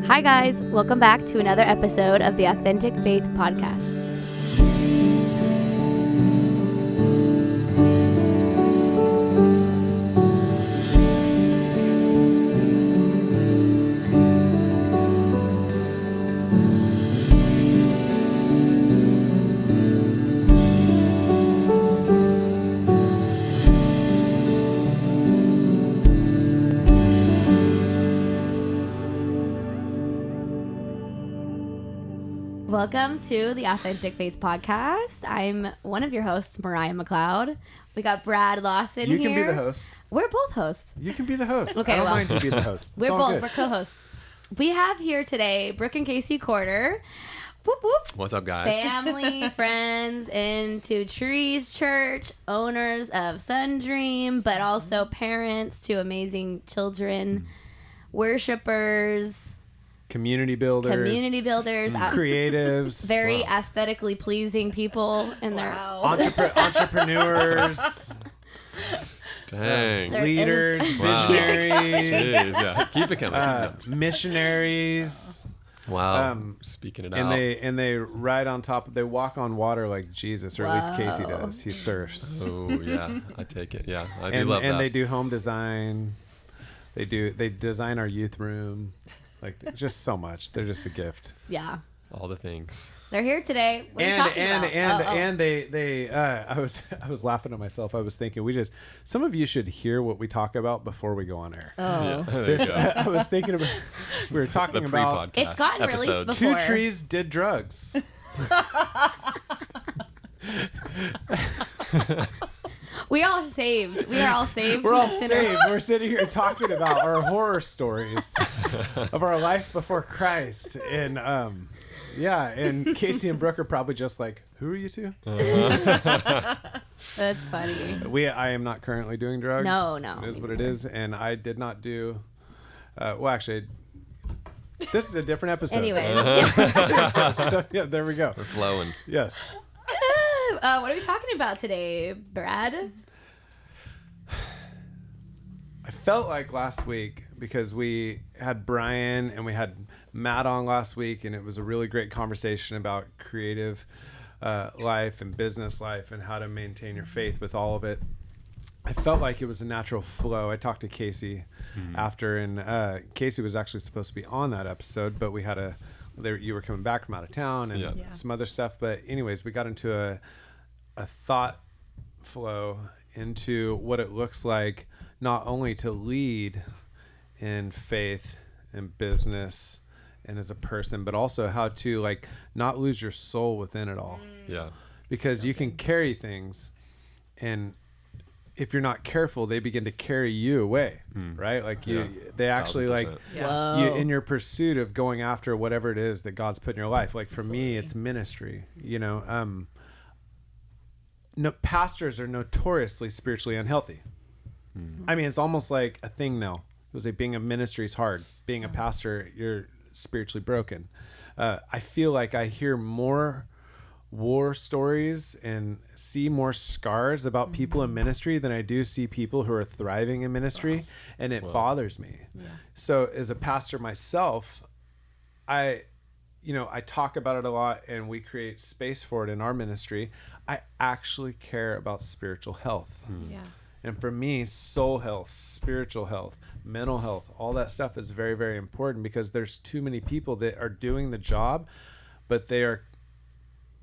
Hi, guys. Welcome back to another episode of the Authentic Faith Podcast. Welcome to the Authentic Faith Podcast. I'm one of your hosts, Moriah McLeod. We got Brad Lawson here. You can be the host. We're both hosts. You can be the host. Okay, I don't well, mind you being the host. We're both. We're co-hosts. We have here today Brooke and Casey Courter. Whoop, whoop. What's up, guys? Family, friends, into Trees Church, owners of Sundream, but also parents to amazing children, worshipers, Community builders, Mm. creatives, very aesthetically pleasing people in their entrepreneurs, Dang. leaders, Wow. visionaries, Jeez, yeah. Keep it coming. missionaries. Wow. Speaking it out. And they ride on top. They walk on water like Jesus, or at least Casey does. He surfs. Oh, yeah. I take it. Yeah. I do and love that. they do home design. They design our youth room. Like, just so much. They're just a gift. Yeah. All the things. They're here today. What are you talking about? And they I was laughing at myself. I was thinking some of you should hear what we talk about before we go on air. Oh. Yeah, there you go. I was thinking about, we were talking The about pre-podcast It's gotten released episodes. before. two trees did drugs. We are all saved. We are all saved. We're all Sinner. saved. We're sitting here talking about our horror stories of our life before Christ. And and Casey and Brooke are probably just like, who are you two? That's funny. I am not currently doing drugs. No. It is what it is. And I did not do, actually, this is a different episode. Anyways. So, yeah, there we go. We're flowing. Yes. What are we talking about today, Brad? I felt like last week, because we had Brian and we had Matt on last week, and it was a really great conversation about creative life and business life and how to maintain your faith with all of it. I felt like it was a natural flow. I talked to Casey after, and Casey was actually supposed to be on that episode, but we had you were coming back from out of town and some other stuff. But anyways, we got into a thought flow into what it looks like not only to lead in faith and business and as a person, but also how to like not lose your soul within it all. Yeah. Because you can carry things, and if you're not careful, they begin to carry you away, right? Like they actually 1,000%. like Whoa. you in your pursuit of going after whatever it is that God's put in your life. Like for me, it's ministry. No, pastors are notoriously spiritually unhealthy. I mean, it's almost like a thing now. It was like being a ministry is hard. Being a pastor, you're spiritually broken. I feel like I hear more war stories and see more scars about people in ministry than I do see people who are thriving in ministry, and it bothers me. Yeah. So as a pastor myself, I talk about it a lot, and we create space for it in our ministry. I actually care about spiritual health. Yeah. And for me, soul health, spiritual health, mental health, all that stuff is very, very important, because there's too many people that are doing the job, but they are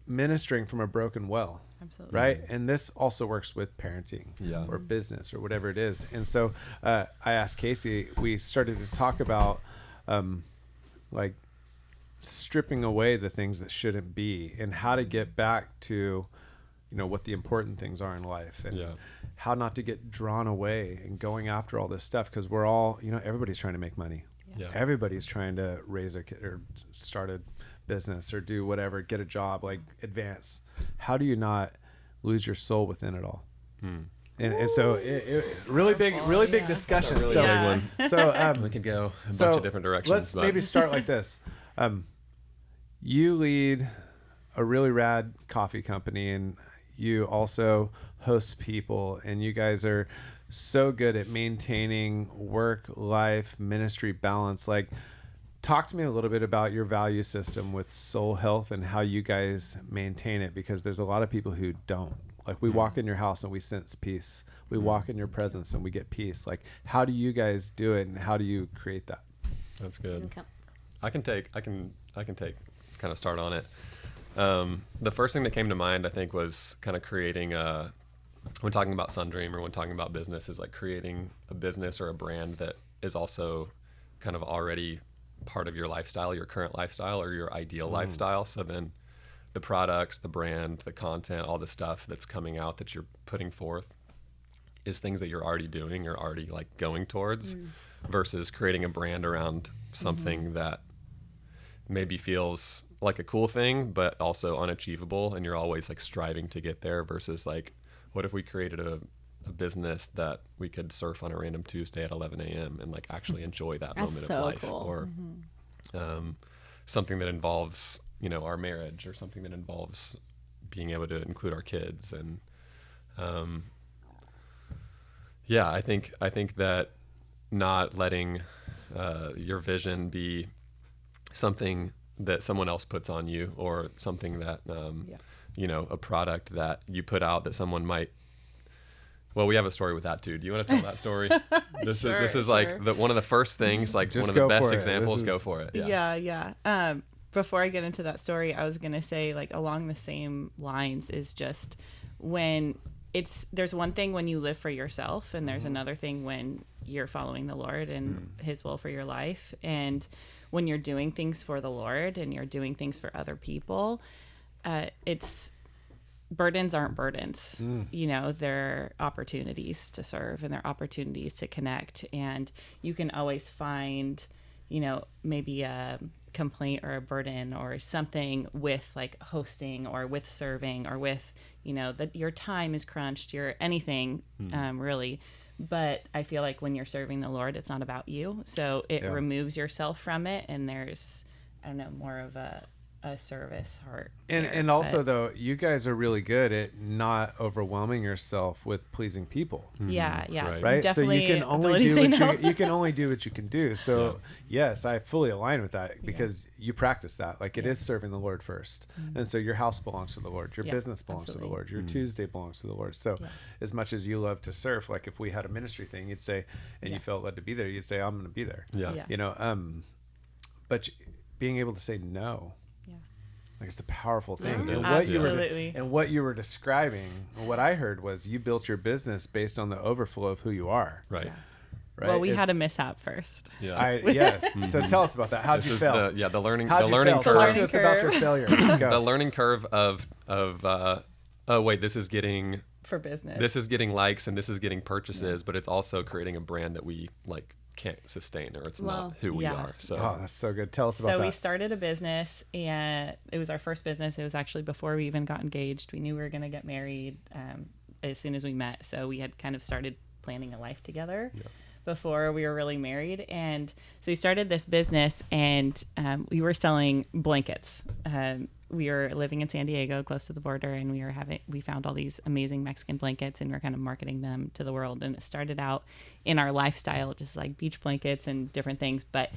ministering from a broken well. Absolutely. Right? And this also works with parenting or business or whatever it is. And so I asked Casey, we started to talk about like stripping away the things that shouldn't be, and how to get back to, what the important things are in life, and how not to get drawn away and going after all this stuff. Because we're all, everybody's trying to make money. Yeah. Everybody's trying to raise a kid or start a business or do whatever, get a job, like advance. How do you not lose your soul within it all? And so it really big discussion. Really so big one. So We could go a so bunch of different directions. Let's maybe start like this. You lead a really rad coffee company, and you also host people, and you guys are so good at maintaining work, life, ministry balance. Like, talk to me a little bit about your value system with soul health and how you guys maintain it, because there's a lot of people who don't. Like, we walk in your house and we sense peace. We walk in your presence and we get peace. Like, how do you guys do it, and how do you create that? That's good. I can kind of start on it. The first thing that came to mind, I think, was kind of creating when talking about Sundream or when talking about business, is like creating a business or a brand that is also kind of already part of your lifestyle, your current lifestyle or your ideal lifestyle. So then the products, the brand, the content, all the stuff that's coming out that you're putting forth is things that you're already doing or already like going towards, versus creating a brand around something that maybe feels like a cool thing, but also unachievable. And you're always like striving to get there, versus like, what if we created a business that we could surf on a random Tuesday at 11 a.m. and like actually enjoy that moment of life, cool. Or something that involves, you know, our marriage, or something that involves being able to include our kids. And I think that not letting your vision be something that someone else puts on you, or something that you know, a product that you put out that someone might. Well, we have a story with that too. Do you want to tell that story? This is like one of the first things, like just one of the best for examples. Go for it. Yeah. Before I get into that story, I was gonna say, like, along the same lines, is just when there's one thing when you live for yourself, and there's another thing when you're following the Lord and His will for your life. And when you're doing things for the Lord and you're doing things for other people, burdens aren't burdens. You know, they're opportunities to serve, and they're opportunities to connect. And you can always find, you know, maybe a complaint or a burden or something with like hosting or with serving or with, you know, that your time is crunched, your anything really. But I feel like when you're serving the Lord, it's not about you. So it removes yourself from it, and there's, I don't know, more of a service heart. And also, though, you guys are really good at not overwhelming yourself with pleasing people. Yeah. Right. So you can only do what you can do. So yes, I fully align with that, because you practice that. Like, it is serving the Lord first. And so your house belongs to the Lord. Your business belongs to the Lord. Your Tuesday belongs to the Lord. So as much as you love to serve, like if we had a ministry thing, you'd say, and you felt led to be there, you'd say, I'm going to be there. Yeah. You know, but being able to say no, like, it's a powerful thing. And what you were describing, what I heard was, you built your business based on the overflow of who you are. Right. Well, we had a mishap first. Yes. So tell us about that. How'd you fail? The learning curve. Talk to us about your failure. The learning curve of oh wait, this is getting for business. This is getting likes and this is getting purchases, but it's also creating a brand that we like can't sustain, or it's not who we are. So that's so good. Tell us about that. So we started a business, and it was our first business. It was actually before we even got engaged. We knew we were going to get married as soon as we met. So we had kind of started planning a life together before we were really married. And so we started this business, and we were selling blankets. We were living in San Diego, close to the border, and we found all these amazing Mexican blankets, and we were kind of marketing them to the world. And it started out in our lifestyle, just like beach blankets and different things. But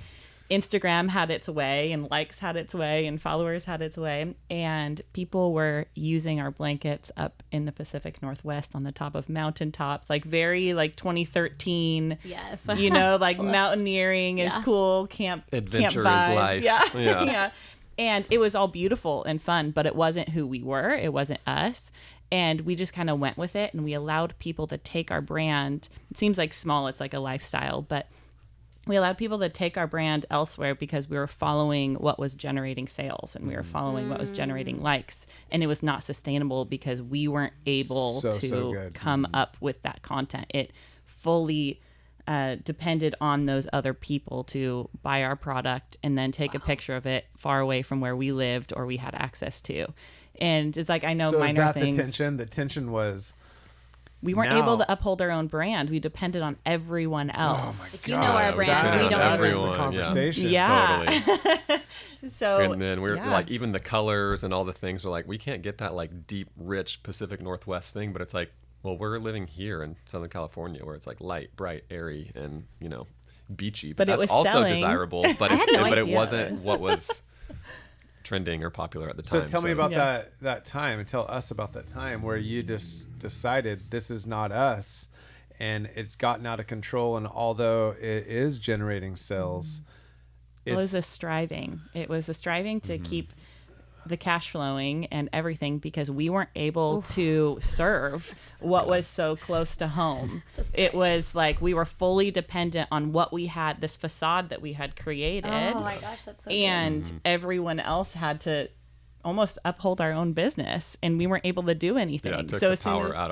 Instagram had its way, and likes had its way, and followers had its way. And people were using our blankets up in the Pacific Northwest on the top of mountaintops, like very like 2013. Yes. You know, like mountaineering is cool. Adventure camp vibes. is life. Yeah. And it was all beautiful and fun, but it wasn't who we were. It wasn't us. And we just kind of went with it, and we allowed people to take our brand. It seems like small. It's like a lifestyle, but we allowed people to take our brand elsewhere because we were following what was generating sales, and we were following what was generating likes. And it was not sustainable because we weren't able to come up with that content. It fully depended on those other people to buy our product and then take a picture of it far away from where we lived or we had access to. And it's like, I know minor things. The tension was we weren't able to uphold our own brand. We depended on everyone else. Oh my God. You know our brand. We don't everyone, the conversation. Yeah. Totally. So and then we're like, even the colors and all the things are like, we can't get that like deep, rich Pacific Northwest thing, but it's like, well, we're living here in Southern California where it's like light, bright, airy, and beachy, But it that's was also selling. desirable. But I had no but it idea. wasn't what was trending or popular at the So time. tell me about Yeah. that time, and tell us about that time where you just decided this is not us, and it's gotten out of control. And although it is generating sales, It was a striving. It was a striving to keep the cash flowing and everything, because we weren't able to serve what was so close to home. It was like we were fully dependent on what we had, this facade that we had created. Oh my gosh, that's so good. And everyone else had to almost uphold our own business, and we weren't able to do anything. Yeah, it took so the as soon power as- out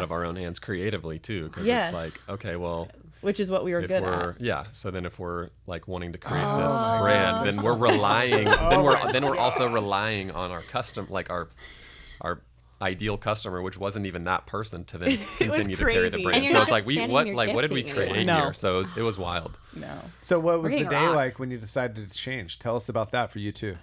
of our own hands creatively too, because Yes. it's like, okay, well, which is what we were if good we're at. so then if we're like wanting to create this brand, then we're relying then we're also relying on our our ideal customer, which wasn't even that person, to then continue to carry the crazy. brand. And you're So not it's like expanding your what did we gifting create anymore. No. here? So it was wild. No. So what was We're the getting day rocked. like when you decided to change? Tell us about that for you too.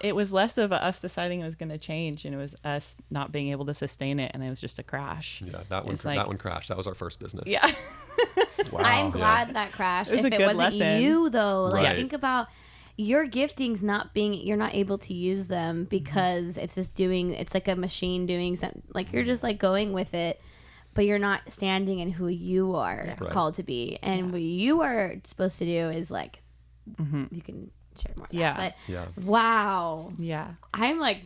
It was less of us deciding it was going to change, and it was us not being able to sustain it, and it was just a crash. Yeah, that one It's like- that one crashed. That was our first business. Yeah. Wow. I'm glad that crashed. It was if a it good wasn't lesson. you though, like Right. think about your giftings you're not able to use them because it's just it's like a machine doing something. Like you're just like going with it, but you're not standing in who you are Right. called to be. And what you are supposed to do is like, you can share more. Of Yeah. That. Yeah. But wow, Yeah. I'm like,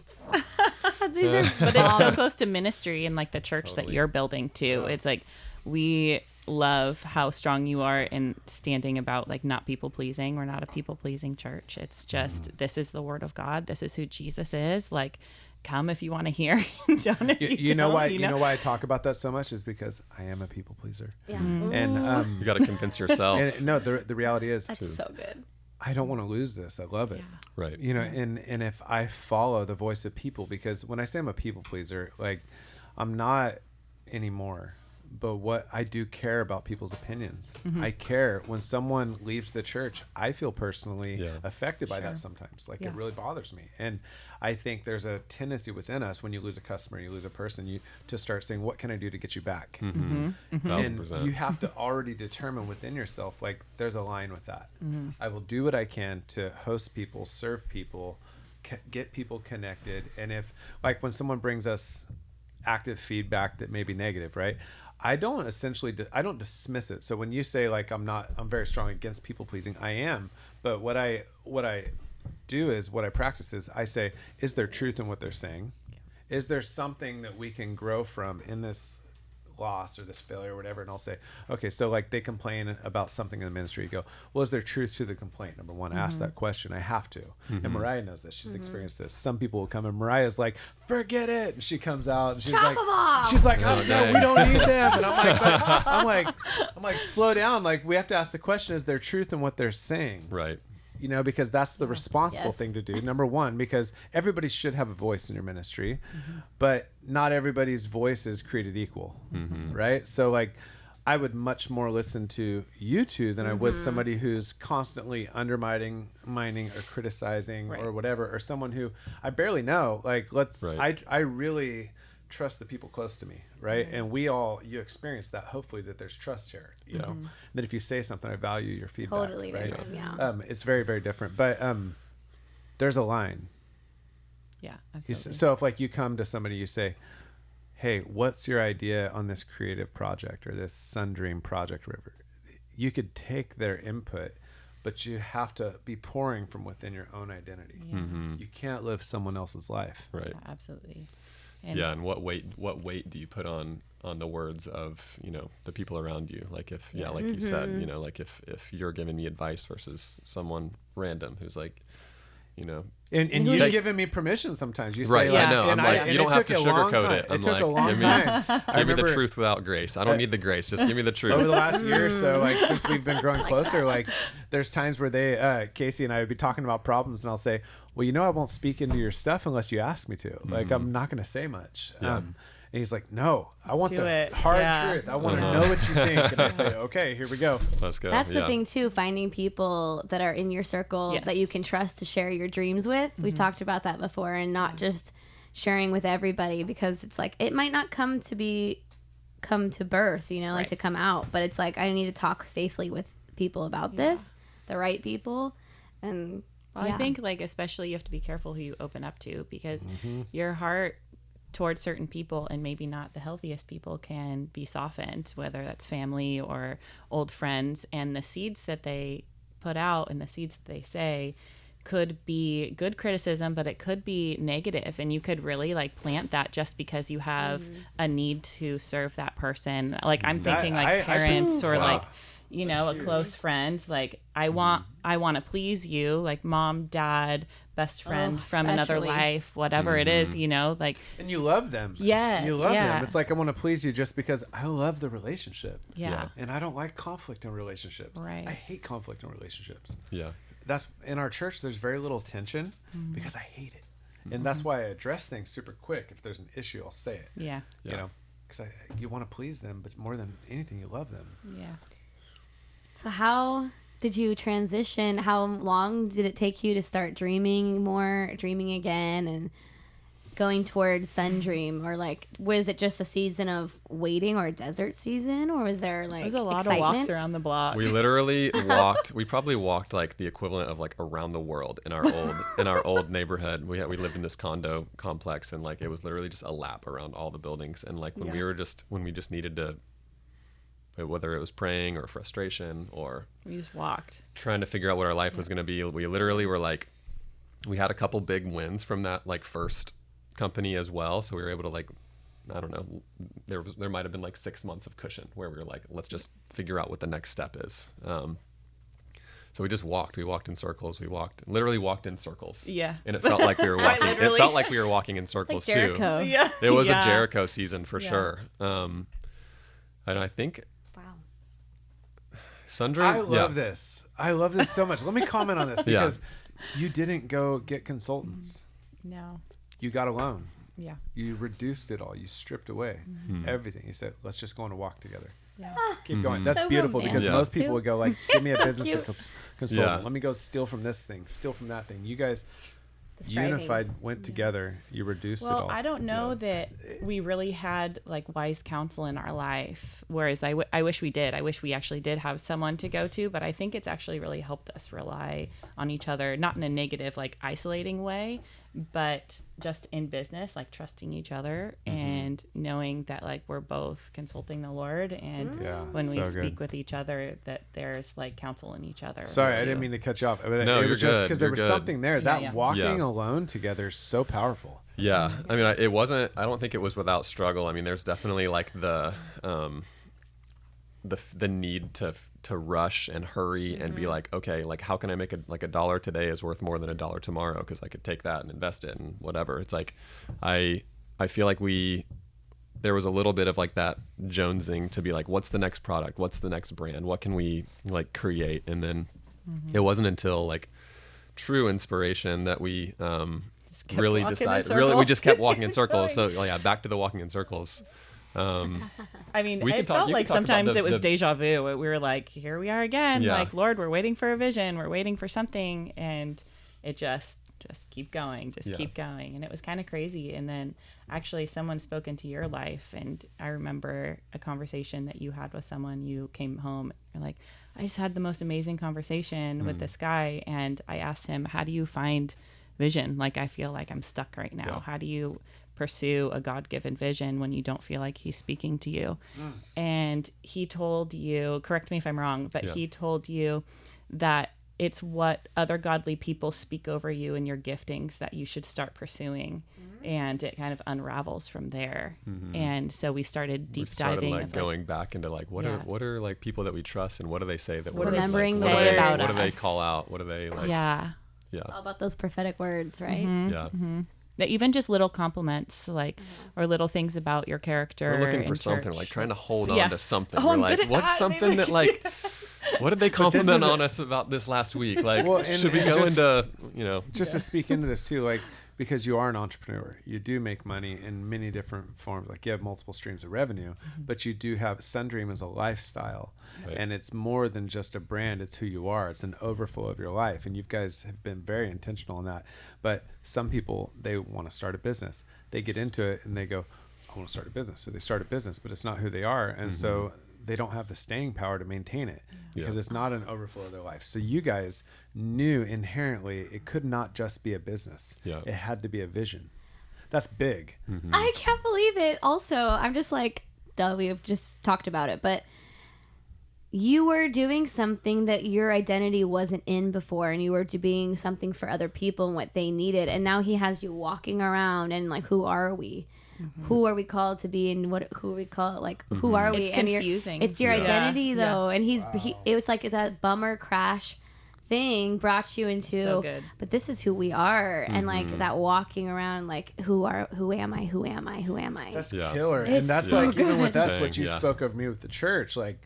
these are But it's so close to ministry and like the church that Totally. you're building too. It's like we love how strong you are in standing about like not people pleasing. We're not a people pleasing church. It's just this is the word of God. This is who Jesus is. Like, come if you want to hear. Don't if You know don't, why? You know why I talk about that so much is because I am a people pleaser, yeah. and You got to convince yourself. and no, the reality is That's so good. I don't want to lose this. I love it. Right. You know, and if I follow the voice of people, because when I say I'm a people pleaser, like I'm not anymore, but what I do care about people's opinions. I care when someone leaves the church. I feel personally Yeah. affected by that sometimes. Like it really bothers me. And I think there's a tendency within us when you lose a customer, you lose a person, to start saying, what can I do to get you back? And 1000%. you have to already determine within yourself, like there's a line with that. I will do what I can to host people, serve people, get people connected. And if, like when someone brings us active feedback that may be negative, right? I don't dismiss it. So when you say like I'm very strong against people pleasing, I am. But what I do is, what I practice is, I say, is there truth in what they're saying? Is there something that we can grow from in this loss or this failure or whatever? And I'll say, okay, so like they complain about something in the ministry. You go, well, is there truth to the complaint? Number one, ask that question. I have to. And Moriah knows this. She's experienced this. Some people will come and Mariah's like, forget it. And she comes out and she's Chop like, 'em off. she's like, Oh, oh no, dang. we don't need them. And I'm like, slow down. Like we have to ask the question, is there truth in what they're saying? Right. You know, because that's the responsible Yes. thing to do. Number one, because everybody should have a voice in your ministry, but not everybody's voice is created equal, right? So like, I would much more listen to you two than I would somebody who's constantly undermining or criticizing or whatever, or someone who I barely know. Like, I really trust the people close to me, right? And you experience that, hopefully, that there's trust here, you know, that if you say something, I value your feedback. Totally right? different, yeah. It's very, very different, but there's a line. Yeah, absolutely. So if like you come to somebody, you say, hey, what's your idea on this creative project or this Sun Dream project, whatever? You could take their input, but you have to be pouring from within your own identity. You can't live someone else's life. Right. Yeah, absolutely. And what weight do you put on the words of, you know, the people around you? Like if like you said, you know, like if you're giving me advice versus someone random who's like, you know, And you've given me permission sometimes. You say, right, like, I know. and I'm like, and you don't it have took to a long sugarcoat time. it. I'm It took like, a long give me- time. I Give me the remember truth without grace. I don't need the grace. Just give me the truth. over the last year or so, like since we've been growing closer, like there's times where Casey and I would be talking about problems, and I'll say, well, you know, I won't speak into your stuff unless you ask me to. Like, I'm not going to say much. Yeah. And he's like, no, I want Do the it. hard Yeah. truth. I want to know what you think. And I say, okay, here we go. Let's go. That's the Yeah. thing too, finding people that are in your circle Yes. that you can trust to share your dreams with. We've talked about that before, and not just sharing with everybody, because it's like it might not come to birth, you know, like Right. to come out, but it's like I need to talk safely with people about this, the right people. And well, I think like especially you have to be careful who you open up to, because your heart towards certain people, and maybe not the healthiest people, can be softened, whether that's family or old friends, and the seeds that they put out and the seeds that they say could be good criticism, but it could be negative, and you could really like plant that just because you have a need to serve that person. Like I'm thinking like parents or like, you know, a close friend, like I want to please you, like mom, dad, best friend from another life, whatever it is, you know, like. And you love them. Yeah. You love them. It's like, I want to please you just because I love the relationship. Yeah. And I don't like conflict in relationships. Right. I hate conflict in relationships. Yeah. That's in our church. There's very little tension because I hate it. And that's why I address things super quick. If there's an issue, I'll say it. Yeah. You know, because you want to please them, but more than anything, you love them. Yeah. So how did you transition? How long did it take you to start dreaming again, and going towards Sundream? Or like, was it just a season of waiting, or a desert season, or was there like There's a lot excitement? of walks around the block. We literally walked. We probably walked like the equivalent of like around the world in our old neighborhood. We lived in this condo complex, and like it was literally just a lap around all the buildings. And like when we just needed to, whether it was praying or frustration or We just walked. trying to figure out what our life was going to be, we literally were like, we had a couple big wins from that like first company as well, so we were able to like, I don't know, there might have been like 6 months of cushion where we were like, let's just figure out what the next step is. So we just walked in circles. Literally walked in circles. Yeah. And it felt like we were walking. It literally. felt like we were walking in circles Like Jericho. too. Yeah. It was a Jericho season for sure. And I think Wow. Sundream. I love this. I love this so much. Let me comment on this because you didn't go get consultants. No. You got a loan. Yeah. You reduced it all. You stripped away everything. You said, let's just go on a walk together. Yeah. Keep going. That's So beautiful because romantic, most people too. would go like, give me a business consultant. Yeah. Let me go steal from this thing, steal from that thing. You guys The striving. unified, went together. You reduced it Well, all. I don't know that we really had like wise counsel in our life, whereas I wish we did. I wish we actually did have someone to go to, but I think it's actually really helped us rely on each other, not in a negative, like isolating way, but just in business, like trusting each other and knowing that like we're both consulting the Lord, and when we so speak good. with each other, that there's like counsel in each other. Sorry, I too. didn't mean to cut you off. But No, it you're was just good. because there You're was good. something there. Yeah, That yeah. walking Yeah. alone together is so powerful. Yeah, I mean, it wasn't. I don't think it was without struggle. I mean, there's definitely like the need to rush and hurry and be like, okay, like how can I make a dollar today is worth more than a dollar tomorrow, because I could take that and invest it and whatever. It's like I feel like there was a little bit of like that jonesing to be like, what's the next product? What's the next brand? What can we like create? And then it wasn't until like true inspiration that we kept really walking in decided. circles. We just kept walking in circles. So yeah, back to the walking in circles. I mean, We it could talk- felt you like could talk about sometimes the- it was the- deja vu. We were like, here we are again. Yeah. Like, Lord, we're waiting for a vision. We're waiting for something. And it just keep going, keep going. And it was kind of crazy. And then actually someone spoke into your life. And I remember a conversation that you had with someone. You came home. You're like, I just had the most amazing conversation with this guy. And I asked him, how do you find vision? Like, I feel like I'm stuck right now. Yeah. How do you pursue a God-given vision when you don't feel like he's speaking to you? And he told you, correct me if I'm wrong, but he told you that it's what other godly people speak over you and your giftings that you should start pursuing. And it kind of unravels from there. And so we started deep diving, like of, going back into like what are like people that we trust, and what do they say that What we're do they Remembering like, the what do they- word. what do they us. call out? What do they like? yeah. It's all about those prophetic words, right? Yeah. That even just little compliments, like, or little things about your character. We're looking in for something, church. like trying to hold Yeah. on to something. Oh, We're I'm like, good at what's that. Maybe something we that can like, what did they compliment is on us about this last week? Like, Well, and- should we and go just- into, you know, Just to speak into this too, like, because you are an entrepreneur, you do make money in many different forms. Like, you have multiple streams of revenue, but you do have Sundream as a lifestyle. Right. And it's more than just a brand. It's who you are. It's an overflow of your life. And you guys have been very intentional in that. But some people, they want to start a business. They get into it and they go, I want to start a business. So they start a business, but it's not who they are. And so they don't have the staying power to maintain it because Yeah. it's not an overflow of their life. So you guys knew inherently it could not just be a business. Yeah. It had to be a vision. That's big. I can't believe it. Also, I'm just like, duh, we've just talked about it, but you were doing something that your identity wasn't in before, and you were doing something for other people and what they needed. And now he has you walking around and like, who are we? Who are we called to be, and who are we called? Like, who are we? It's And confusing. It's your Yeah. identity Yeah. though, and it was like that bummer crash thing brought you into. So good. But this is who we are, and like that walking around, like who am I? Who am I? Who am I? That's Yeah. killer. It's And that's so like, even with good. us, what you Yeah. spoke of me with the church, like,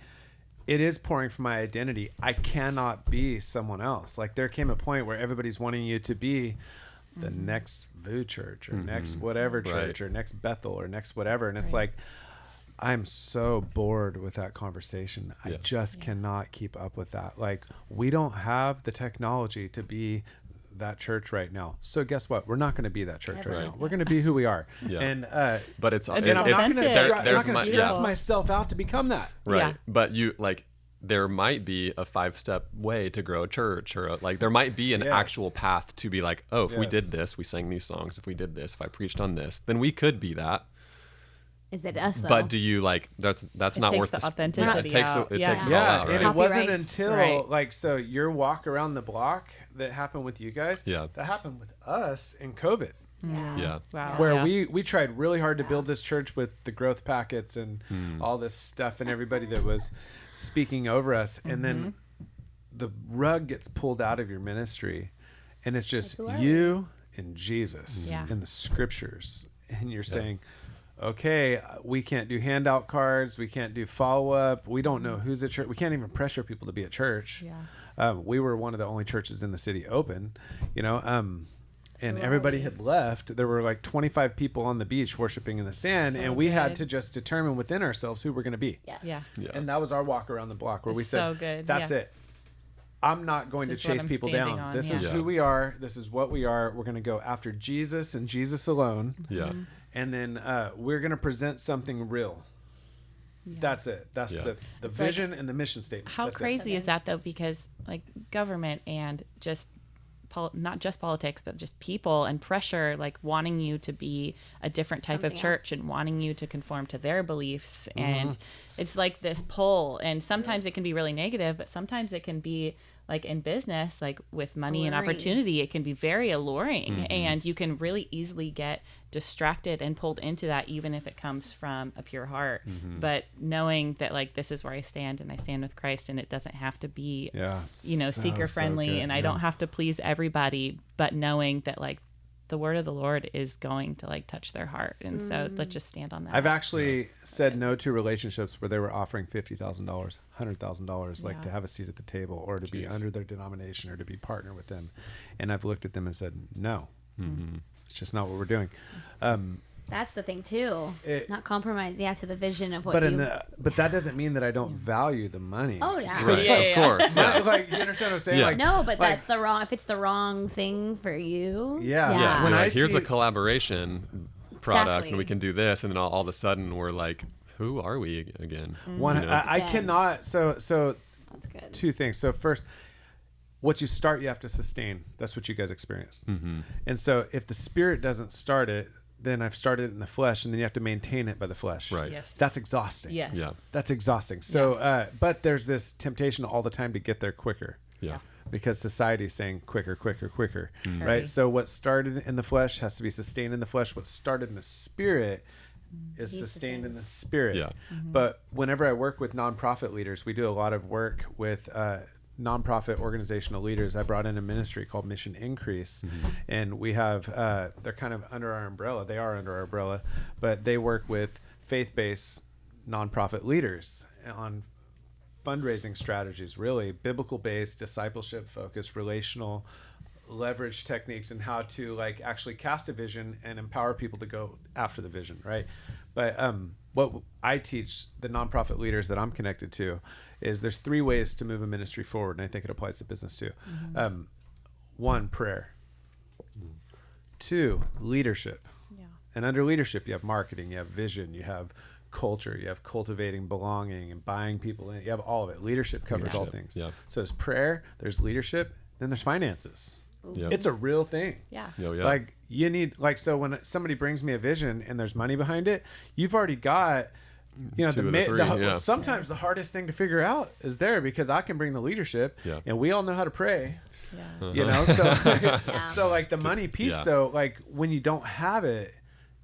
it is pouring from my identity. I cannot be someone else. Like, there came a point where everybody's wanting you to be the next VU church or next whatever church or next Bethel or next whatever. And it's like, I'm so bored with that conversation. I just cannot keep up with that. Like, we don't have the technology to be that church right now. So guess what? We're not going to be that church right now. We're going to be who we are. Yeah. And But it's And and I'm not going to authentic. stress myself out to become that. right. Yeah. But you like there might be a 5-step way to grow a church, or like there might be an Yes. actual path to be like, oh, if we Yes. did this, we sang these songs. If we did this, if I preached on this, then we could be that. Is it us though? But do you like that's It not takes worth the it authenticity takes out. it Yeah. takes it all Yeah, out, and right? it wasn't Copyrights. until Right. like, so your walk around the block that happened with you guys, Yeah. that happened with us in COVID, Yeah. Wow. where Yeah. we tried really hard to build this church with the growth packets and all this stuff and everybody that was speaking over us, and then the rug gets pulled out of your ministry, and it's just who are you and Jesus Yeah. and the scriptures, and you're saying, okay, we can't do handout cards, we can't do follow-up, we don't know who's at church, we can't even pressure people to be at church. We were one of the only churches in the city open, and everybody had left. There were like 25 people on the beach worshiping in the sand, So and we had good. to just determine within ourselves who we're going to be. yeah. Yeah. Yeah. And that was our walk around the block, where we It's said, so good. that's Yeah. it. I'm not going This to is what chase I'm people standing down. on, This yeah. is Yeah. who we are. This is what we are. We're going to go after Jesus and Jesus alone. Yeah. And then we're going to present something real. That's it. That's Yeah. the like- vision and the mission statement. How That's it. crazy is that though? Because like government and just not just politics, but just people and pressure, like wanting you to be a different type Something of church else. and wanting you to conform to their beliefs. And it's like this pull. And sometimes it can be really negative, but sometimes it can be like in business, like with money and Alluring. opportunity, it can be very alluring, and you can really easily get distracted and pulled into that, even if it comes from a pure heart. But knowing that like this is where I stand, and I stand with Christ, and it doesn't have to be Yeah. seeker friendly, good. and I Yeah. don't have to please everybody, but knowing that like the word of the Lord is going to like touch their heart. And so let's just stand on that. I've actually said no to relationships where they were offering $50,000, $100,000, like Yeah. to have a seat at the table or to be Jeez. under their denomination or to be partner with them. And I've looked at them and said, no, it's just not what we're doing. That's the thing too. Not compromise. Yeah, to the vision of what But you. but that doesn't mean that I don't value the money. Oh yeah. Right. Yeah, Of yeah. course. Yeah. Like, you understand what I'm saying? Yeah. Like, No, but like- that's the wrong. If it's the wrong thing for you. Yeah. Yeah. Yeah, When we're I like, here's a teach- collaboration product, Exactly. and we can do this, and then all of a sudden we're like, who are we again? One, You know? I Yeah. cannot. So That's good. two things. So first, what you start, you have to sustain. That's what you guys experienced. And so if the spirit doesn't start it, then I've started it in the flesh, and then you have to maintain it by the flesh. Right. Yes. That's exhausting. Yes. Yeah. That's exhausting. So, but there's this temptation all the time to get there quicker. Yeah. Because society's saying quicker, quicker, quicker, Mm-hmm. Hurry. right? So what started in the flesh has to be sustained in the flesh. What started in the spirit is He sustained in the sustains. spirit. Yeah. But whenever I work with nonprofit leaders, we do a lot of work with nonprofit organizational leaders. I brought in a ministry called Mission Increase, and we have they're kind of under our umbrella. They are under our umbrella, but they work with faith-based nonprofit leaders on fundraising strategies, really biblical-based, discipleship-focused, relational leverage techniques, and how to like actually cast a vision and empower people to go after the vision, right? But what I teach the nonprofit leaders that I'm connected to is there's 3 ways to move a ministry forward, and I think it applies to business too. 1, prayer. 2, leadership. Yeah. And under leadership, you have marketing, you have vision, you have culture, you have cultivating belonging and buying people in. You have all of it. Leadership covers all things. Yeah. So there's prayer, there's leadership, then there's finances. Yep. It's a real thing. Yeah. Yeah. Like you need, like, so when somebody brings me a vision and there's money behind it, you've already got, you know, Two of the three, sometimes the hardest thing to figure out is there, because I can bring the leadership and we all know how to pray, Yeah. you know? So, so like the money piece though, like when you don't have it,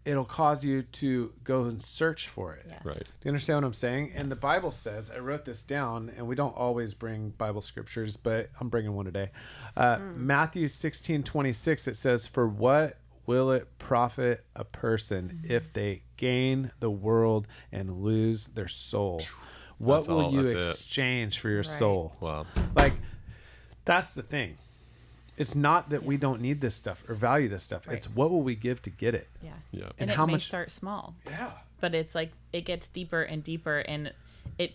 it'll cause you to go and search for it. Yes. Right. Do you understand what I'm saying? And the Bible says, I wrote this down, and we don't always bring Bible scriptures, but I'm bringing one today. Matthew 16:26, it says, "For what will it profit a person if they gain the world and lose their soul? What will you exchange for your soul?" Wow. Like, that's the thing. It's not that we don't need this stuff or value this stuff. Right. It's what will we give to get it? Yeah. Yeah. And how it may much start small. Yeah. But it's like it gets deeper and deeper, and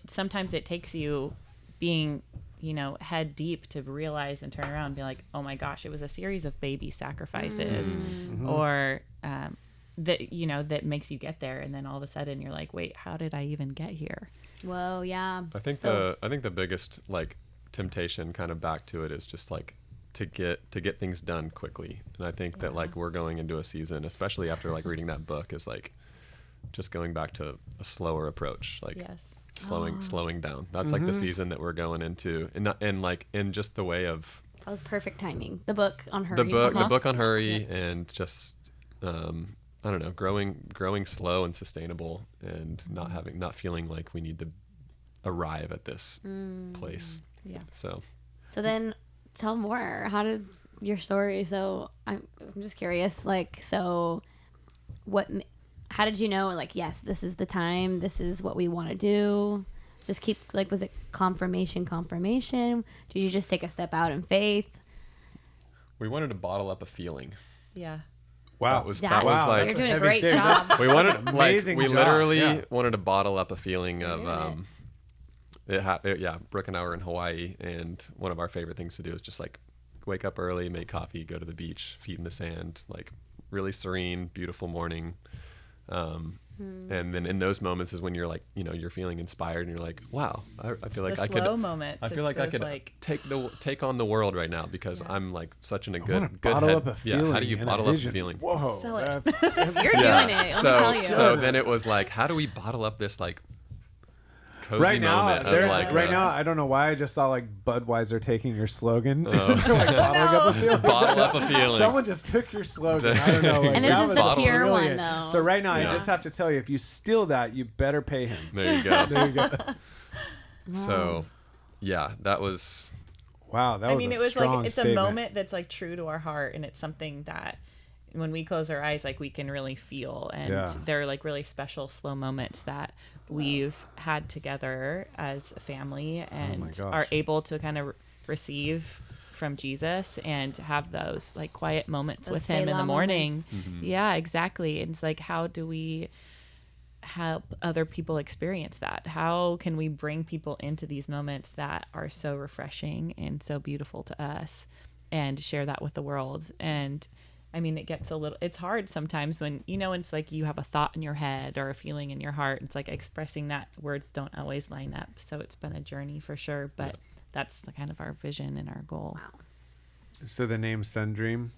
sometimes it takes you being, you know, head deep to realize and turn around and be like, oh my gosh, it was a series of baby sacrifices, or that, you know, that makes you get there, and then all of a sudden you're like, wait, how did I even get here? Whoa, yeah. I think the biggest like temptation kind of back to it is just like to get things done quickly. And I think that like we're going into a season, especially after like reading that book, is like just going back to a slower approach, like slowing down. That's like the season that we're going into, and like in just the way of That was perfect timing. The book on hurry. the book on hurry, and just I don't know, growing slow and sustainable, and not feeling like we need to arrive at this place. Yeah. So then tell more. How did your story? So I'm just curious. Like, so how did you know, like, yes, this is the time, this is what we want to do? Just keep, like, was it confirmation? Did you just take a step out in faith? we wanted to bottle up a feeling. Yeah. Wow. That was You're like, doing a heavy great statement. job. we wanted like amazing we job. literally Yeah. wanted to bottle up a feeling of Brooke and I were in Hawaii, and one of our favorite things to do is just like wake up early, make coffee, go to the beach, feet in the sand, like really serene, beautiful morning. And then in those moments is when you're like, you know, you're feeling inspired, and you're like, wow, I feel like I could. Moments. I feel like I could take on the world right now, because I'm like such in a good bottle head. up a feeling. How do you and bottle a up a vision. feeling? Whoa. Sell it. You're doing it. Let me tell you. So then it was like, how do we bottle up this like cozy Right now, moment of like right now, I don't know why I just saw like Budweiser taking your slogan. Oh. They're like bottling up a feeling. bottle up a feeling. Someone just took your slogan. I don't know. Like, And this that is was the pure one, brilliant. though. So right now, Yeah. I just have to tell you, if you steal that, you better pay him. There you go. There you go. So, yeah, that was. Wow, that was it a was strong like, it's statement. a moment that's like true to our heart, and it's something that when we close our eyes, like we can really feel, and Yeah. they're like really special slow moments that we've had together as a family, and gosh. are able to kind of receive from Jesus and have those like quiet moments Those with him in the Selah morning. moments. Yeah, exactly. And it's like, how do we help other people experience that? How can we bring people into these moments that are so refreshing and so beautiful to us, and share that with the world? And I mean, it's hard sometimes when, you know, it's like you have a thought in your head or a feeling in your heart. It's like expressing that, words don't always line up. So it's been a journey for sure, but that's the kind of our vision and our goal. Wow. So the name Sun Dream.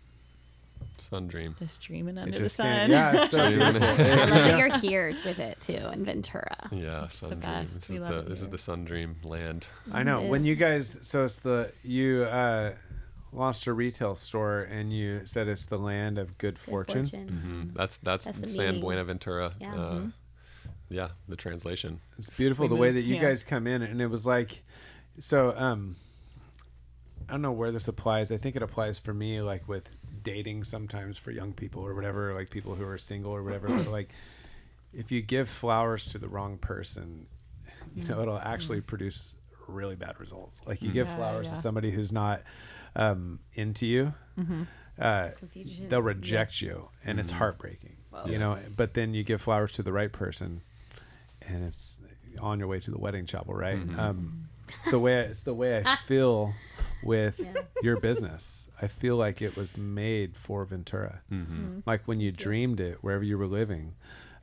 Sun Dream. Just dreaming It under the just sun. came- yeah, it's so beautiful. I love that you're here with it too in Ventura. Yeah, Sun the Dream. best. We love it This is here. the Sun Dream land. I know. It When is. you guys, so it's you launched a retail store, and you said it's the land of good fortune. That's That's the San meaning. Buenaventura. Yeah. Yeah, the translation. It's beautiful We the way moved, that you yeah. guys come in, and it was like, so I don't know where this applies. I think it applies for me, like with dating sometimes for young people or whatever, like people who are single or whatever. But like, if you give flowers to the wrong person, you know, it'll actually produce really bad results. Like you give Yeah, flowers to yeah. somebody who's not into you, Confusion. they'll reject you, and it's heartbreaking. You know, but then you give flowers to the right person, and it's on your way to the wedding chapel, right? It's the way I feel with your business. I feel like it was made for Ventura. Like when you dreamed it, wherever you were living,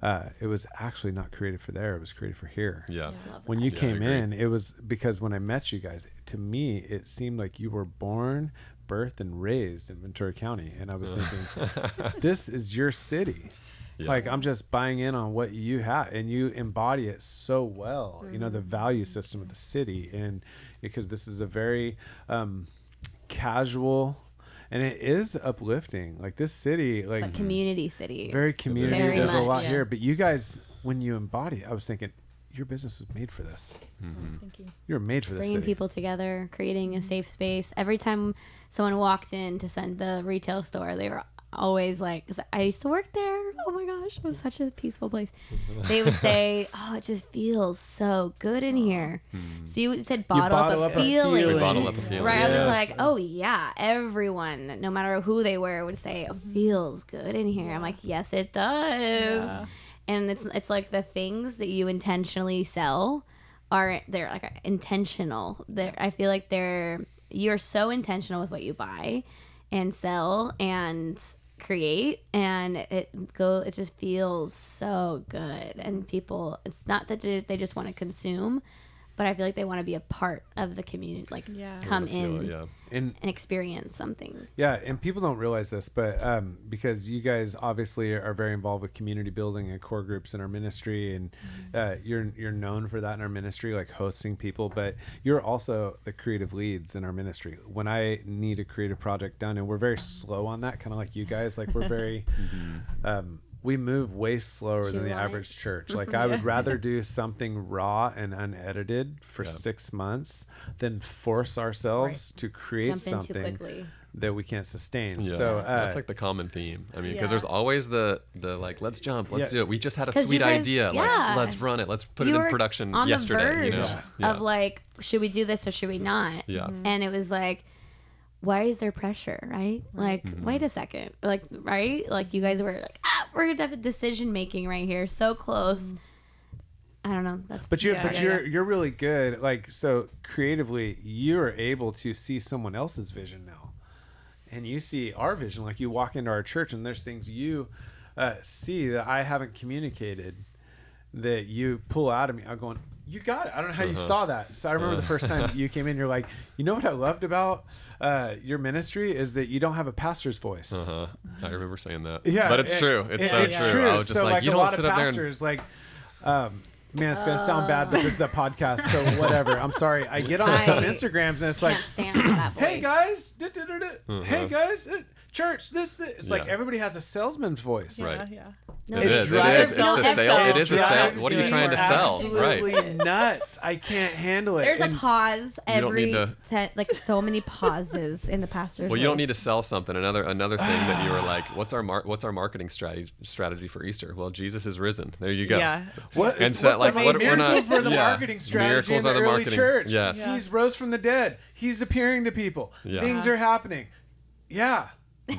it was actually not created for there. It was created for here. Yeah. When you came I agree. in, it was because when I met you guys, to me, it seemed like you were born, birthed, and raised in Ventura County. And I was thinking, this is your city. Yeah. Like, I'm just buying in on what you have, and you embody it so well, you know, the value system of the city. And because this is a very casual, and it is uplifting. Like, this city, like, a community city. very community. Very There's a much. lot Yeah. here. But you guys, when you embody it, I was thinking, your business was made for this. Thank you. You're made for this Bringing city. people together, creating a safe space. Every time someone walked in to send the retail store, they were always like, 'cause I used to work there. Oh my gosh, it was such a peaceful place. They would say, oh, it just feels so good in here. So you said bottle up a feeling. We bottle up a feeling. Right, I was Yes. like, oh yeah, everyone, no matter who they were, would say, it feels good in here. I'm like, yes, it does. Yeah. And it's like the things that you intentionally sell they're like intentional. I feel like you're so intentional with what you buy and sell and create, and it just feels so good. And people, it's not that they just want to consume, but I feel like they want to be a part of the community, like Yeah. come Feel it, in yeah. And and experience something. yeah, and people don't realize this, but because you guys obviously are very involved with community building and core groups in our ministry, and you're known for that in our ministry, like hosting people, but you're also the creative leads in our ministry. When I need a creative project done, and we're very slow on that, kind of like you guys, like we're very we move way slower than the Streamlined. average church. Like, I would rather do something raw and unedited for 6 months than force ourselves to create Jump in too something quickly. that we can't sustain. Yeah. So that's like the common theme. I mean, because Yeah. there's always the like, let's jump, let's Yeah. do it. We just had a 'Cause sweet you guys- idea. yeah. Like, let's run it. Let's put You it in were production on yesterday. the You know? verge Yeah. of like, should we do this or should we not? Yeah. And it was like, why is there pressure, right? Like, wait a second. Like, right? Like, you guys were like, we're going to have a decision making right here. So close. I don't know. But you're Yeah, but yeah, you're really good. Like, so creatively, you're able to see someone else's vision now, and you see our vision. Like, you walk into our church, and there's things you see that I haven't communicated that you pull out of me. I'm going, you got it. I don't know how you saw that. So I remember the first time you came in, you're like, you know what I loved about your ministry is that you don't have a pastor's voice. I remember saying that. Yeah, But it's true. It's so true. I was just so like, you a don't lot sit of up there and pastors, like, man, it's gonna sound bad, but this is a podcast, so whatever. I'm sorry. I get on some Instagrams and it's like, can't stand that voice. hey guys, hey guys, church, this. It's like Yeah. everybody has a salesman's voice. Right. Yeah. No, It is. It drives is. me It's the nuts. sale. It is a sale. Drives What are you me trying to sell? Right. Absolutely nuts. I can't handle it. There's a And pause You don't need every to- like so many pauses in the pastor's Well, you don't voice. need to sell something. Another thing that you were like, what's our marketing strategy for Easter? Well, Jesus is risen. There you go. Yeah. What? And so, what's like, the- what we're not. miracles were the yeah. marketing strategy Miracles in are the the early marketing. church. Yes. Yeah. He's rose from the dead. He's appearing to people. Yeah. Things are happening. Yeah.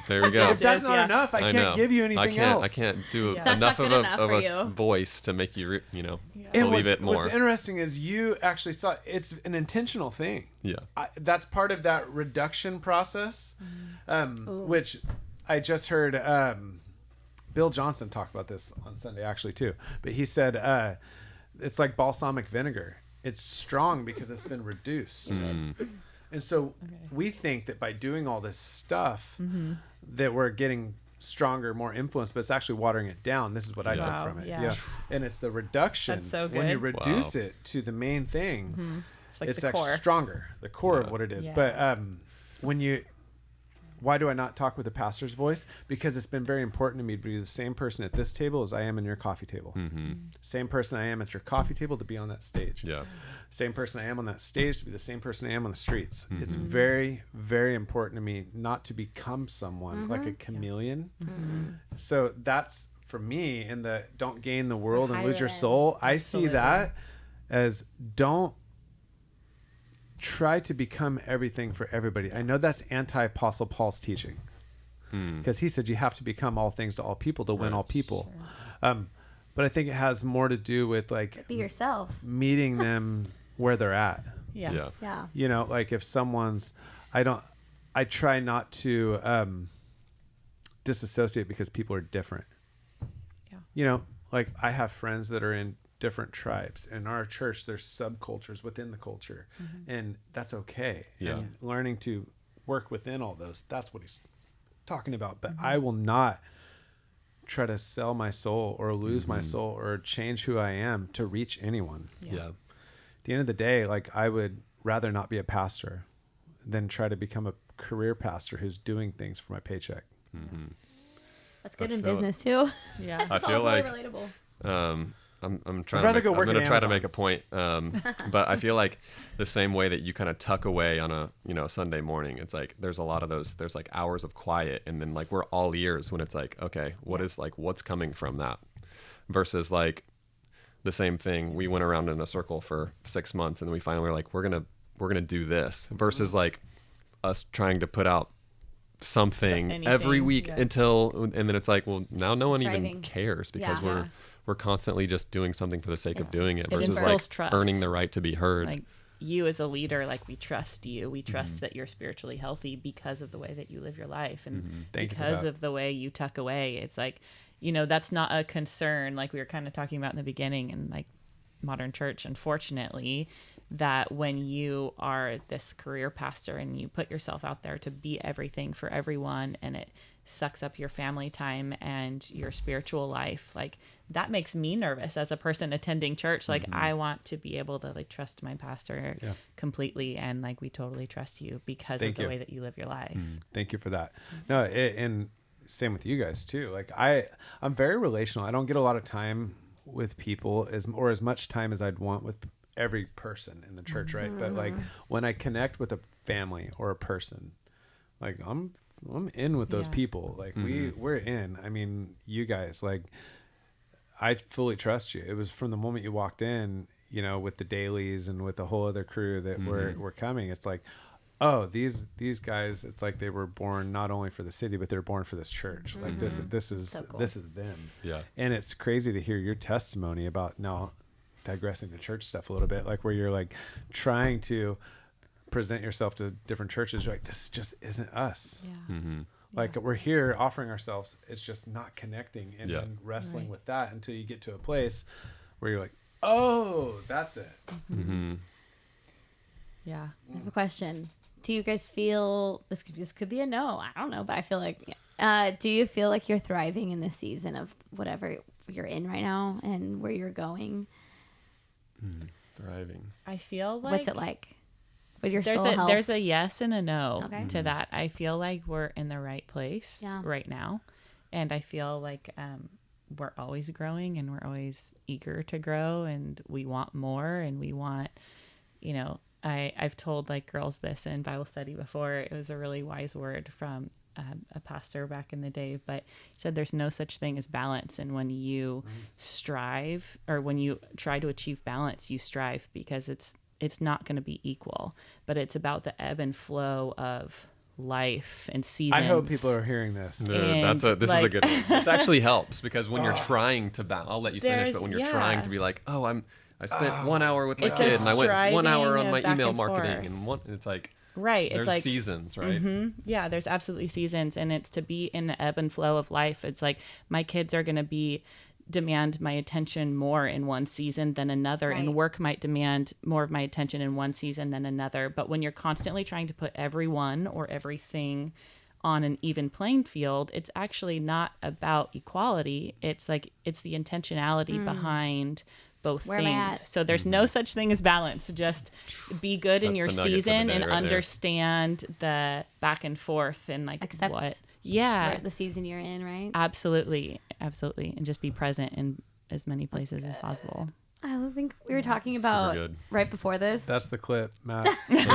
There we go. If that's not Yeah. enough, I I can't know. give you anything else. I can't do Yeah. That's enough not of good a enough of for a you. voice to make you And believe it more. What's interesting is you actually saw it's an intentional thing. Yeah. That's part of that reduction process, which I just heard Bill Johnson talk about this on Sunday actually too. But he said it's like balsamic vinegar. It's strong because it's been reduced. And so we think that by doing all this stuff that we're getting stronger, more influence, but it's actually watering it down. This is what I took Wow, from it. yeah. And it's the reduction. That's so When you good. reduce Wow. it to the main thing, It's like it's the actually core. stronger, the core of what it is. Yeah. But when you, why do I not talk with the pastor's voice? Because it's been very important to me to be the same person at this table as I am in your coffee table. Same person I am at your coffee table to be on that stage. Yeah. Same person I am on that stage to be the same person I am on the streets. It's very, very important to me not to become someone like a chameleon. So that's for me in the don't gain the world and lose your Higher soul. I see Absolutely. that as don't try to become everything for everybody. I know that's anti-Apostle Paul's teaching because he said you have to become all things to all people to win all people. But I think it has more to do with like Be yourself. meeting them where they're at. Yeah. Yeah. Yeah. You know, like if someone's, I try not to disassociate because people are different. Yeah. You know, like I have friends that are in different tribes. In our church, there's subcultures within the culture, and that's okay. Yeah. And learning to work within all those, that's what he's talking about. But I will not try to sell my soul or lose my soul or change who I am to reach anyone. Yeah. At the end of the day, like I would rather not be a pastor than try to become a career pastor who's doing things for my paycheck. That's good I in feel business too. Yeah. I feel like relatable. I'm trying rather to go make, work I'm at going to try to Amazon. make a point. But I feel like the same way that you kind of tuck away on a, Sunday morning, it's like, there's a lot of those, there's like hours of quiet. And then like, we're all ears when it's like, okay, what's coming from that versus like the same thing. We went around in a circle for 6 months and then we finally were like, we're going to do this versus like us trying to put out something every week until, and then it's like, well, now no one even Striving. cares because Yeah. we're constantly just doing something for the sake of doing it It versus instills like trust. earning the right to be heard. Like you as a leader, like we trust you. We trust that you're spiritually healthy because of the way that you live your life and Thank you for because that. of the way you tuck away. It's like, that's not a concern like we were kind of talking about in the beginning and like modern church, unfortunately, that when you are this career pastor and you put yourself out there to be everything for everyone and it sucks up your family time and your spiritual life, like that makes me nervous as a person attending church. Like I want to be able to like trust my pastor completely, and like we totally trust you because of the way that you live your life. Thank you for that. No, and same with you guys too. Like I'm very relational. I don't get a lot of time with people as much time as I'd want with every person in the church, right? But like when I connect with a family or a person, like I'm in with those people. Like we're in. I mean, you guys, like I fully trust you. It was from the moment you walked in, with the dailies and with the whole other crew that were coming. It's like, oh, these guys, it's like they were born not only for the city, but they're born for this church. Like this is So cool. this is them. Yeah. And it's crazy to hear your testimony about now digressing to church stuff a little bit, like where you're like trying to present yourself to different churches. You're like, this just isn't us. Yeah. Like we're here offering ourselves. It's just not connecting and then wrestling with that until you get to a place where you're like, oh, that's it. Yeah. I have a question. Do you guys feel this could be a no? I don't know, but I feel like do you feel like you're thriving in this season of whatever you're in right now and where you're going? Thriving. I feel like What's it like? With your soul health? there's a yes and a no Okay. to that. I feel like we're in the right place Yeah. right now, and I feel like we're always growing and we're always eager to grow and we want more and we want, I've told like girls this in Bible study before. It was a really wise word from a pastor back in the day, but he said there's no such thing as balance, and when you strive or when you try to achieve balance, you strive because it's not going to be equal, but it's about the ebb and flow of life and seasons. I hope people are hearing this. This And, is a like- good one. This actually helps because when you're trying to I'll let you finish, but when you're trying to be like, oh, I spent 1 hour with my It's a kid and I went 1 hour on striving my back email and marketing forth. and it's like, Right. there's It's like seasons, right? Yeah, there's absolutely seasons, and it's to be in the ebb and flow of life. It's like my kids are going to demand my attention more in one season than another, Right. and work might demand more of my attention in one season than another. But when you're constantly trying to put everyone or everything on an even playing field, it's actually not about equality. It's like it's the intentionality behind both Where am I things. at? So there's no such thing as balance. Just be good in That's your the nugget for the season day and right there. understand the back and forth and like Accept what. Yeah, the season you're in, right? absolutely, and just be present in as many places as possible. I think we were talking about good. right before this. That's the clip, Matt. That's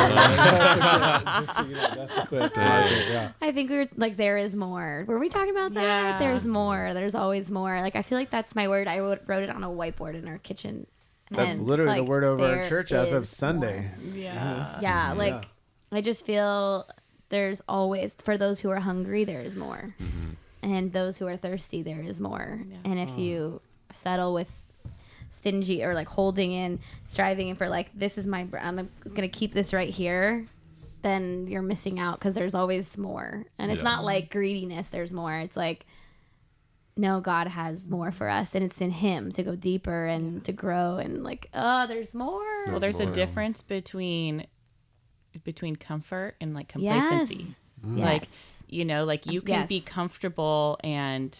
the clip. Yeah. I think we were like, there is more. Were we talking about that? Yeah. There's more. There's always more. Like, I feel like that's my word. I wrote it on a whiteboard in our kitchen. That's And literally it's the like, word over our there church as of is Sunday. Yeah, Yeah, like I just feel there's always, for those who are hungry, there is more. And those who are thirsty, there is more. Yeah. And if you settle with stingy or like holding in, striving in for like, this is I'm going to keep this right here, then you're missing out because there's always more. And it's Yeah. not like greediness, there's more. It's like know God has more for us, and it's in Him to go deeper and to grow, and like, oh, there's more. Well, there's a more. difference between comfort and like complacency. Like, you know, like you can be comfortable and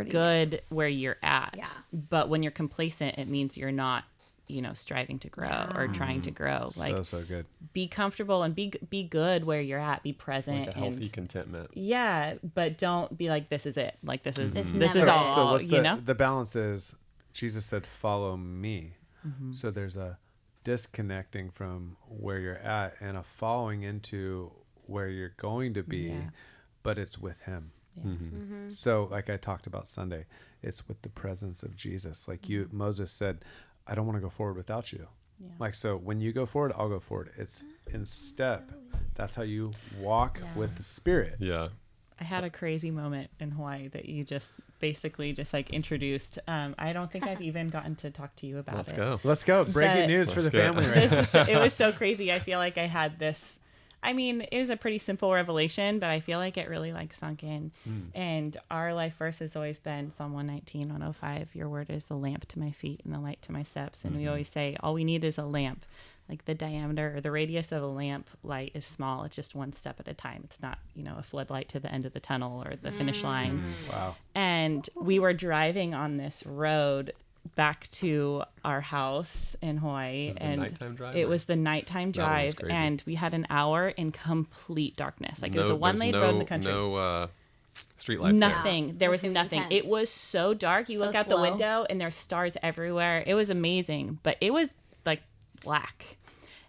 good where you're at, but when you're complacent, it means you're not, you know, striving to grow or trying to grow. Like, so good. Be comfortable and be good where you're at. Be present, Like a healthy and contentment. yeah, but don't be like, this is it. Like, this is never all. So what's you know, the balance is Jesus said, "Follow me." So there's a disconnecting from where you're at and a following into where you're going to be, but it's with Him. So like I talked about Sunday, it's with the presence of Jesus. Like Moses said, I don't want to go forward without you. Like, so when you go forward, I'll go forward. It's in step. That's how you walk with the Spirit. Yeah. I had a crazy moment in Hawaii that you just basically just like introduced. I don't think I've even gotten to talk to you about Let's it. go. Let's go. Breaking news for the family right now. It was so crazy. I feel like I had this. I mean, it was a pretty simple revelation, but I feel like it really like sunk in. And our life verse has always been Psalm 119, 105. Your word is a lamp to my feet and a light to my steps. And we always say all we need is a lamp. Like the diameter or the radius of a lamp light is small. It's just one step at a time. It's not, you know, a floodlight to the end of the tunnel or the finish line. Wow. And we were driving on this road back to our house in Hawaii, Was it the nighttime drive, it or- was the nighttime That one was drive, crazy. and we had an hour in complete darkness. Like it was a one-lane road in the country. No street lights Nothing. There It was was gonna be nothing. intense. It was so dark. You So look out slow. the window and there's stars everywhere. It was amazing, but it was like black.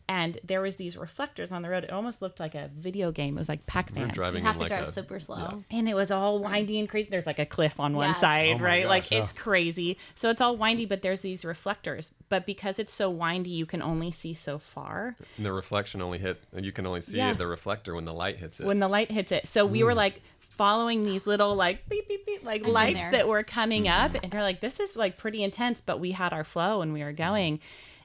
And there was these reflectors on the road. It almost looked like a video game. It was like there. We Pac-Man. were driving You have in to like drive a super slow. yeah. And it was all windy and crazy. There's like a cliff on one Yes. side, Oh my right? gosh, Like yeah. it's crazy. So it's all windy, but there's these reflectors. But because it's so windy, you can only see so far And the reflection only hits, and you can only see Yeah. the reflector when the light hits it. when the light hits it. So we were like following these little like beep, beep, beep, like been lights there. that were coming up. And they're like, this is like pretty intense, but we had our flow and we were going.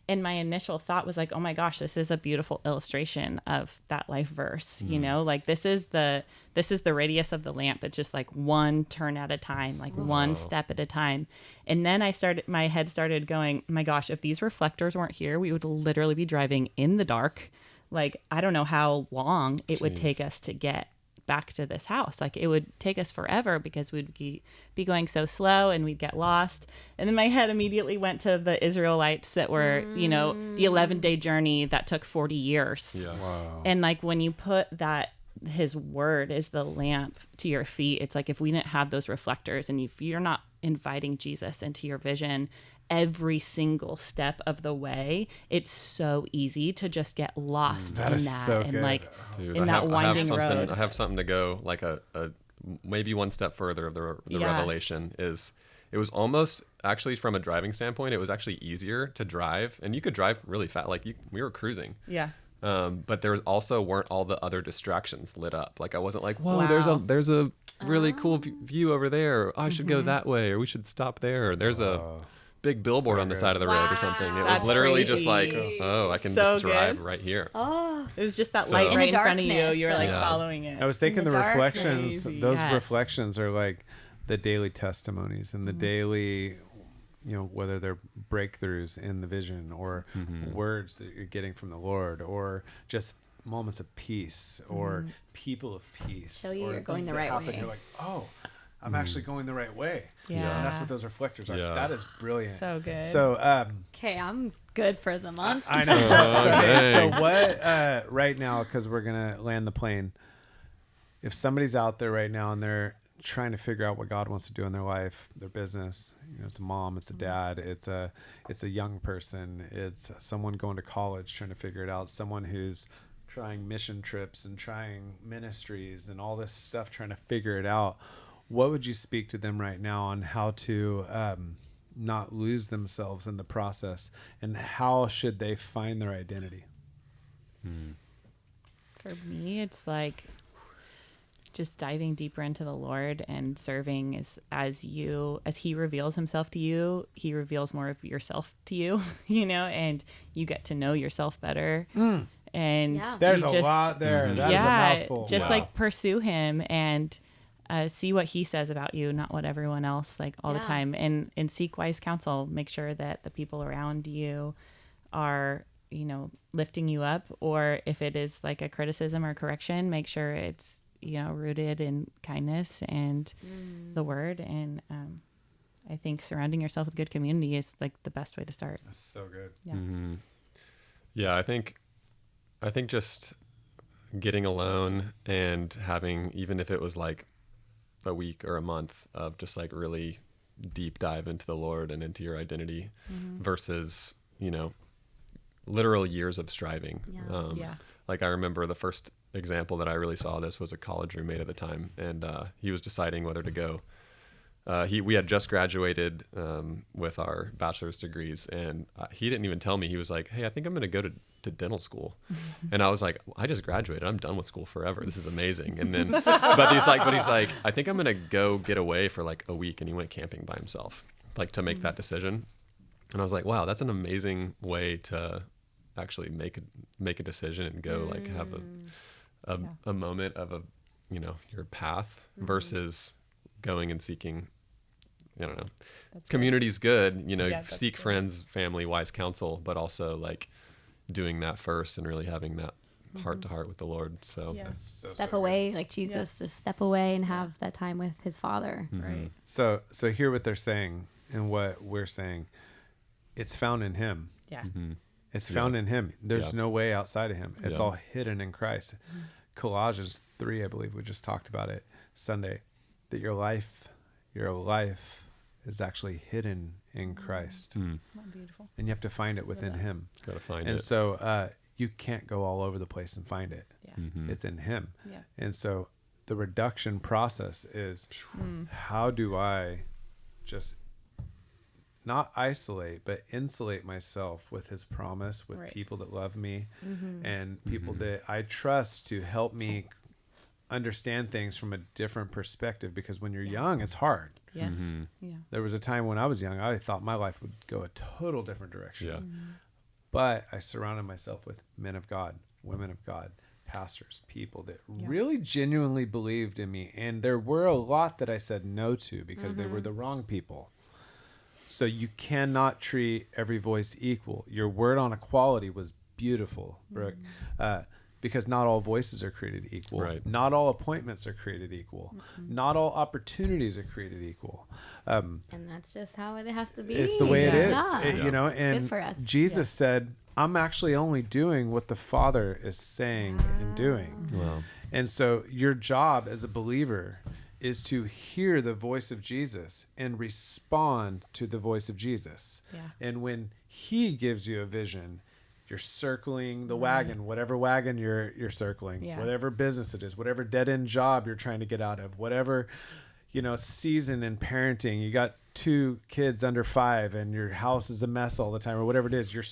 And my initial thought was like, oh my gosh, this is a beautiful illustration of that life verse. You know, like this is the radius of the lamp. It's just like one turn at a time, like one step at a time. And then my head started going, my gosh, if these reflectors weren't here, we would literally be driving in the dark. Like, I don't know how long it would take us to get back to this house. Like it would take us forever because we'd be going so slow and we'd get lost. And then my head immediately went to the Israelites that were, you know, the 11-day journey that took 40 years. Yeah. Wow. And like when you put that, his word is the lamp to your feet. It's like if we didn't have those reflectors and if you're not inviting Jesus into your vision every single step of the way, it's so easy to just get lost That in is that so and good. like Dude, in that winding road. I have something to go like a maybe one step further of the Yeah. revelation is it was almost actually from a driving standpoint, it was actually easier to drive, and you could drive really fast. Like we were cruising. Yeah. But there also weren't all the other distractions lit up. Like I wasn't like, whoa, Wow. there's a really cool view over there. Oh, I should go that way, or we should stop there. Or there's a big billboard on the side of the road or something. It That's was literally just like, crazy. oh, I can So just drive good. right here. Oh, It was just that So- light In right the in front of you. darkness, You were like Yeah. following it. I was thinking the the dark. reflections, Crazy. those Yes. reflections are like the daily testimonies and the daily, you know, whether they're breakthroughs in the vision or words that you're getting from the Lord or just moments of peace or people of peace. Show you or you're going things the that right happen. way. You're like, oh, I'm actually going the right way. Yeah. And that's what those reflectors are. Yeah. That is brilliant. So good. So, okay, I'm good for the month. I know. So what, right now, because we're going to land the plane, if somebody's out there right now and they're trying to figure out what God wants to do in their life, their business, you know, it's a mom, it's a dad, it's a young person, it's someone going to college trying to figure it out, someone who's trying mission trips and trying ministries and all this stuff, trying to figure it out. What would you speak to them right now on how to not lose themselves in the process, and how should they find their identity? For me, it's like just diving deeper into the Lord and serving as he reveals himself to you, he reveals more of yourself to you, you know, and you get to know yourself better. And Yeah. There's you a just, lot there. That is a yeah, mouthful. just Wow. like pursue him. And see what he says about you, not what everyone else like all the Yeah. time, and seek wise counsel. Make sure that the people around you are, lifting you up, or if it is like a criticism or correction, make sure it's, rooted in kindness and the word. And I think surrounding yourself with good community is like the best way to start. That's so good. Yeah. Mm-hmm. Yeah, I think just getting alone and having, even if it was like a week or a month of just like really deep dive into the Lord and into your identity versus, literal years of striving. Yeah. Like I remember the first example that I really saw this was a college roommate at the time, and he was deciding whether to go. We had just graduated with our bachelor's degrees, and he didn't even tell me. He was like, "Hey, I think I'm going to go to dental school," and I was like, "I just graduated. I'm done with school forever. This is amazing." And then, but he's like, "I think I'm going to go get away for like a week," and he went camping by himself, like to make that decision. And I was like, "Wow, that's an amazing way to actually make a decision and go like have a moment of your path versus going and seeking." I don't know. That's Community's good, that's seek good. friends, family, wise counsel, but also like doing that first and really having that heart to heart with the Lord. So Yeah. That's so Step good. away, like Jesus, just step away and have that time with his Father. Right. So hear what they're saying and what we're saying. It's found in him. Yeah. It's found in him. There's Yeah. no way outside of him. It's Yeah. all hidden in Christ. Colossians 3, I believe we just talked about it Sunday, that your life is actually hidden in Christ. Mm. Oh, beautiful. And you have to find it within him. Gotta find And it. so you can't go all over the place and find it. Yeah. Mhm. It's in him. Yeah. And so the reduction process is how do I just not isolate, but insulate myself with his promise, with Right. people that love me and people that I trust to help me understand things from a different perspective. Because when you're young, it's hard. Yes. Yeah. There was a time when I was young, I thought my life would go a total different direction. Yeah. But I surrounded myself with men of God, women of God, pastors, people that really genuinely believed in me. And there were a lot that I said no to because they were the wrong people. So you cannot treat every voice equal. Your word on equality was beautiful, Brooke, because not all voices are created equal. Right. Not all appointments are created equal. Not all opportunities are created equal. And that's just how it has to be. It's the way it is, Yeah. and Good for us. Jesus said, I'm actually only doing what the Father is saying and doing. Wow. And so your job as a believer is to hear the voice of Jesus and respond to the voice of Jesus. Yeah. And when he gives you a vision, you're circling the wagon, whatever wagon you're circling, Yeah. whatever business it is, whatever dead-end job you're trying to get out of, whatever season in parenting. You got 2 kids under 5 and your house is a mess all the time, or whatever it is. You're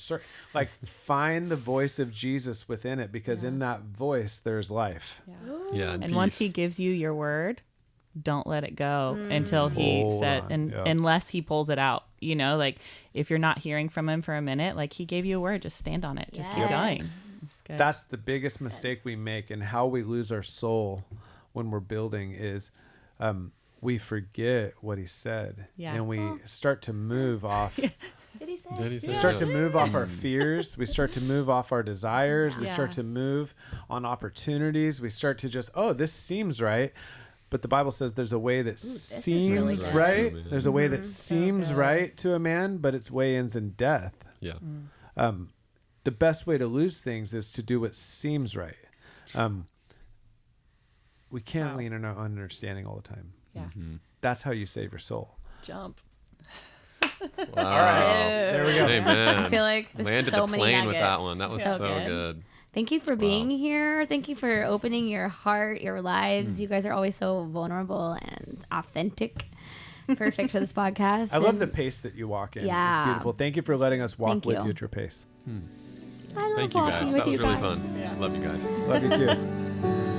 find the voice of Jesus within it, because in that voice there's life. Yeah. Yeah. And once he gives you your word, don't let it go until he Hold said, on. Yeah. unless he pulls it out. Like if you're not hearing from him for a minute, like he gave you a word, just stand on it. Just keep Yes. going. It's good. That's the biggest mistake we make, and how we lose our soul when we're building is we forget what he said, Yeah. and we start to move off. Did he say? Did he say We that? start to move off our fears. We start to move off our desires. We Yeah. start to move on opportunities. We start to just, this seems right. But the Bible says there's a way that is seems really good. right. Right. There's a way that seems good. right to a man, but its way ends in death. Yeah. The best way to lose things is to do what seems right. We can't lean on our understanding all the time. Yeah. That's how you save your soul. Jump. Wow. All right. There we go. Amen. I feel like this Landed so the many plane with that nuggets. one. That was So so good. good. Thank you for being here. Thank you for opening your heart, your lives. You guys are always so vulnerable and authentic. Perfect for this podcast. I love And the pace that you walk in. Yeah. It's beautiful. Thank you for letting us walk Thank with you. you at your pace. I love Thank you walking guys. with That was you really guys. fun. Love you guys. Love you too.